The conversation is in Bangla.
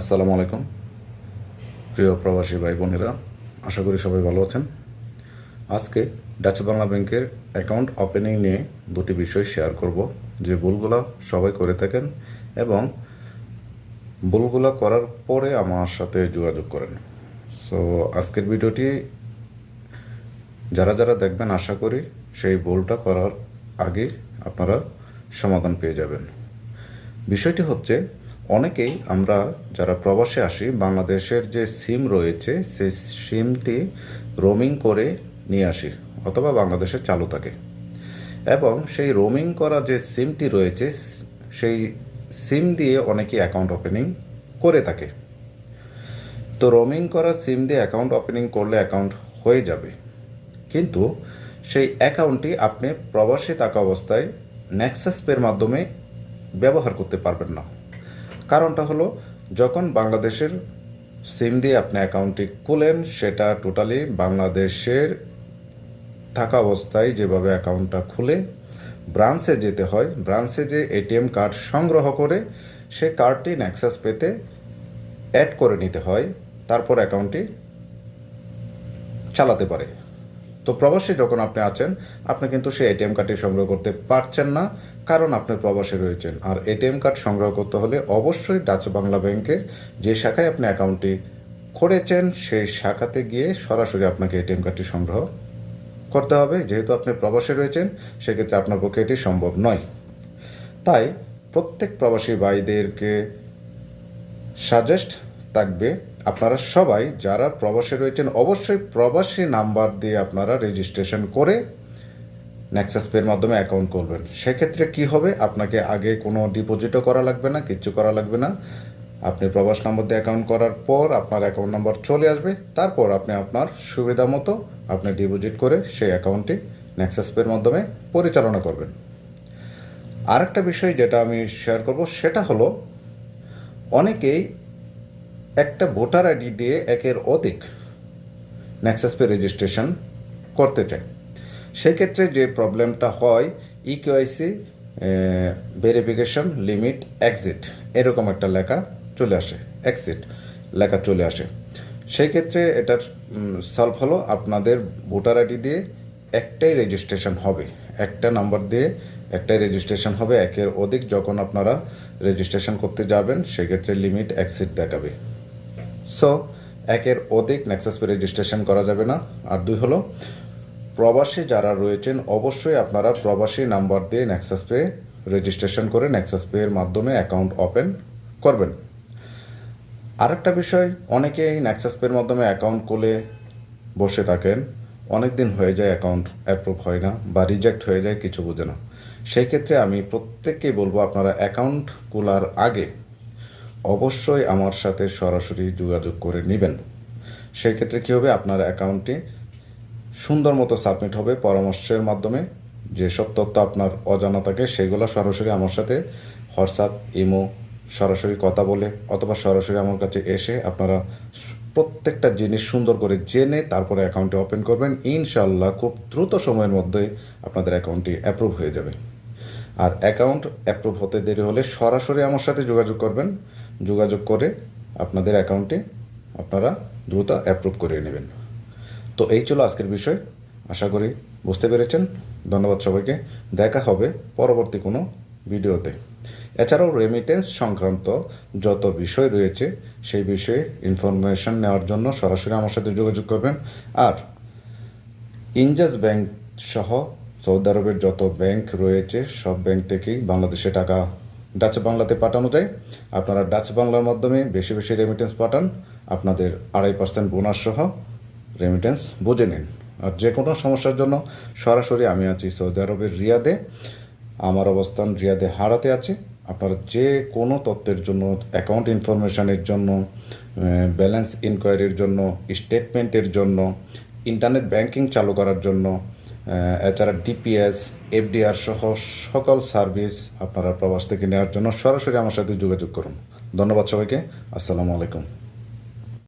আসসালামু আলাইকুম প্রিয় প্রবাসী ভাই বোনেরা, আশা করি সবাই ভালো আছেন। আজকে ডাচ বাংলা ব্যাংকের অ্যাকাউন্ট ওপেনিং নিয়ে দুটি বিষয় শেয়ার করব, যে ভুলগুলো সবাই করে থাকেন এবং ভুলগুলো করার পরে আমার সাথে যোগাযোগ করেন। সো আজকের ভিডিওটি যারা যারা দেখবেন, আশা করি সেই ভুলটা করার আগে আপনারা সমাধান পেয়ে যাবেন। বিষয়টি হচ্ছে, অনেকেই আমরা যারা প্রবাসে আসি, বাংলাদেশের যে সিম রয়েছে সেই সিমটি রোমিং করে নিয়ে আসি অথবা বাংলাদেশে চালু থাকে, এবং সেই রোমিং করা যে সিমটি রয়েছে সেই সিম দিয়ে অনেকেই অ্যাকাউন্ট ওপেনিং করে থাকে। তো রোমিং করা সিম দিয়ে অ্যাকাউন্ট ওপেনিং করলে অ্যাকাউন্ট হয়ে যাবে, কিন্তু সেই অ্যাকাউন্টটি আপনি প্রবাসে থাকা অবস্থায় নেক্সাস পের মাধ্যমে ব্যবহার করতে পারবেন না। কারণটা হলো, যখন বাংলাদেশের সিম দিয়ে আপনি অ্যাকাউন্টটি খুলেন, সেটা টোটালি বাংলাদেশের থাকা অবস্থায় যেভাবে অ্যাকাউন্টটা খুলে ব্রাঞ্চে যেতে হয়, ব্রাঞ্চে যে এটিএম কার্ড সংগ্রহ করে সে কার্ডটি নেক্সাস পেতে অ্যাড করে নিতে হয়, তারপর অ্যাকাউন্টটি চালাতে পারে। তো প্রবাসী যখন আপনি আছেন, আপনি কিন্তু সেই এটিএম কার্ডটি সংগ্রহ করতে পারছেন না, কারণ আপনি প্রবাসে রয়েছেন। আর এটিএম কার্ড সংগ্রহ করতে হলে অবশ্যই ডাচ বাংলা ব্যাংকের যে শাখায় আপনি অ্যাকাউন্টটি করেছেন সেই শাখাতে গিয়ে সরাসরি আপনাকে এটিএম কার্ডটি সংগ্রহ করতে হবে। যেহেতু আপনি প্রবাসে রয়েছেন, সেক্ষেত্রে আপনার পক্ষে এটি সম্ভব নয়। তাই প্রত্যেক প্রবাসী ভাইদেরকে সাজেস্ট থাকবে, আপনারা সবাই যারা প্রবাসে রয়েছেন অবশ্যই প্রবাসী নাম্বার দিয়ে আপনারা রেজিস্ট্রেশন করে নেক্সাস পের মাধ্যমে অ্যাকাউন্ট করবেন। সেক্ষেত্রে কি হবে, আপনাকে আগে কোনো ডিপোজিটও করা লাগবে না, কিচ্ছু করা লাগবে না। আপনি প্রবাস নম্বর দিয়ে অ্যাকাউন্ট করার পর আপনার অ্যাকাউন্ট নম্বর চলে আসবে, তারপর আপনি আপনার সুবিধা মতো আপনি ডিপোজিট করে সেই অ্যাকাউন্টটি নেক্সাস পের মাধ্যমে পরিচালনা করবেন। আরেকটা বিষয় যেটা আমি শেয়ার করব, সেটা হলো, অনেকেই একটা ভোটার আইডি দিয়ে একের অধিক নেক্সাস পে রেজিস্ট্রেশন করতে চায়। সেক্ষেত্রে যে প্রবলেমটা হয়, ইকেওয়াইসি ভেরিফিকেশন লিমিট এক্সিট এরকম একটা লেখা চলে আসে, এক্সিট লেখা চলে আসে। সেই ক্ষেত্রে এটার সলভ হলো, আপনাদের ভোটার আইডি দিয়ে একটাই রেজিস্ট্রেশন হবে, একটা নাম্বার দিয়ে একটাই রেজিস্ট্রেশন হবে। একের অধিক যখন আপনারা রেজিস্ট্রেশন করতে যাবেন, সেক্ষেত্রে লিমিট এক্সিট দেখাবে। সো একের অধিক নেক্সাস পে রেজিস্ট্রেশন করা যাবে না। আর দুই হলো, প্রবাসী যারা রয়েছেন অবশ্যই আপনারা প্রবাসী নাম্বার দিয়ে নেক্সাস পে রেজিস্ট্রেশন করে নেক্সাস পে এর মাধ্যমে অ্যাকাউন্ট ওপেন করবেন। আরেকটা বিষয়, অনেকেই নেক্সাস পের মাধ্যমে অ্যাকাউন্ট খুলে বসে থাকেন, অনেক দিন হয়ে যায় অ্যাকাউন্ট অ্যাপ্রুভ হয় না বা রিজেক্ট হয়ে যায়, কিছু বোঝে না। সেই ক্ষেত্রে আমি প্রত্যেককেই বলবো, আপনারা অ্যাকাউন্ট খোলার আগে অবশ্যই আমার সাথে সরাসরি যোগাযোগ করে নেবেন। সেই ক্ষেত্রে কী হবে, আপনার অ্যাকাউন্টটি সুন্দর মতো সাবমিট হবে পরামর্শের মাধ্যমে। যেসব তথ্য আপনার অজানা থাকে সেগুলো সরাসরি আমার সাথে হোয়াটসঅ্যাপ, ইমো সরাসরি কথা বলে অথবা সরাসরি আমার কাছে এসে আপনারা প্রত্যেকটা জিনিস সুন্দর করে জেনে তারপরে অ্যাকাউন্টটি ওপেন করবেন। ইনশাল্লাহ খুব দ্রুত সময়ের মধ্যে আপনাদের অ্যাকাউন্টটি অ্যাপ্রুভ হয়ে যাবে। আর অ্যাকাউন্ট অ্যাপ্রুভ হতে দেরি হলে সরাসরি আমার সাথে যোগাযোগ করবেন, যোগাযোগ করে আপনাদের অ্যাকাউন্টটি আপনারা দ্রুত অ্যাপ্রুভ করে নেবেন। তো এই ছিল আজকের বিষয়, আশা করি বুঝতে পেরেছেন। ধন্যবাদ সবাইকে, দেখা হবে পরবর্তী কোনো ভিডিওতে। এছাড়াও রেমিটেন্স সংক্রান্ত যত বিষয় রয়েছে সেই বিষয়ে ইনফরমেশন নেওয়ার জন্য সরাসরি আমার সাথে যোগাযোগ করবেন। আর ইনজাস ব্যাংক সহ সৌদি আরবের যত ব্যাংক রয়েছে সব ব্যাংক থেকেই বাংলাদেশে টাকা ডাচ বাংলাতে পাঠানো যায়। আপনারা ডাচ বাংলার মাধ্যমে বেশি বেশি রেমিটেন্স পাঠান, আপনাদের 2.5% বোনাস সহ রেমিটেন্স বুঝে নিন। আর যে কোনো সমস্যার জন্য সরাসরি আমি আছি সৌদি আরবের রিয়াদে, আমার অবস্থান রিয়াদে হারাতে আছে। আপনারা যে কোনো তথ্যের জন্য, অ্যাকাউন্ট ইনফরমেশনের জন্য, ব্যালেন্স ইনকোয়ারির জন্য, স্টেটমেন্টের জন্য, ইন্টারনেট ব্যাংকিং চালু করার জন্য, এছাড়া ডিপিএস, এফডিআর সহ সকল সার্ভিস আপনারা প্রবাস থেকে নেওয়ার জন্য সরাসরি আমার সাথে যোগাযোগ করুন। ধন্যবাদ সবাইকে, আসসালামু আলাইকুম।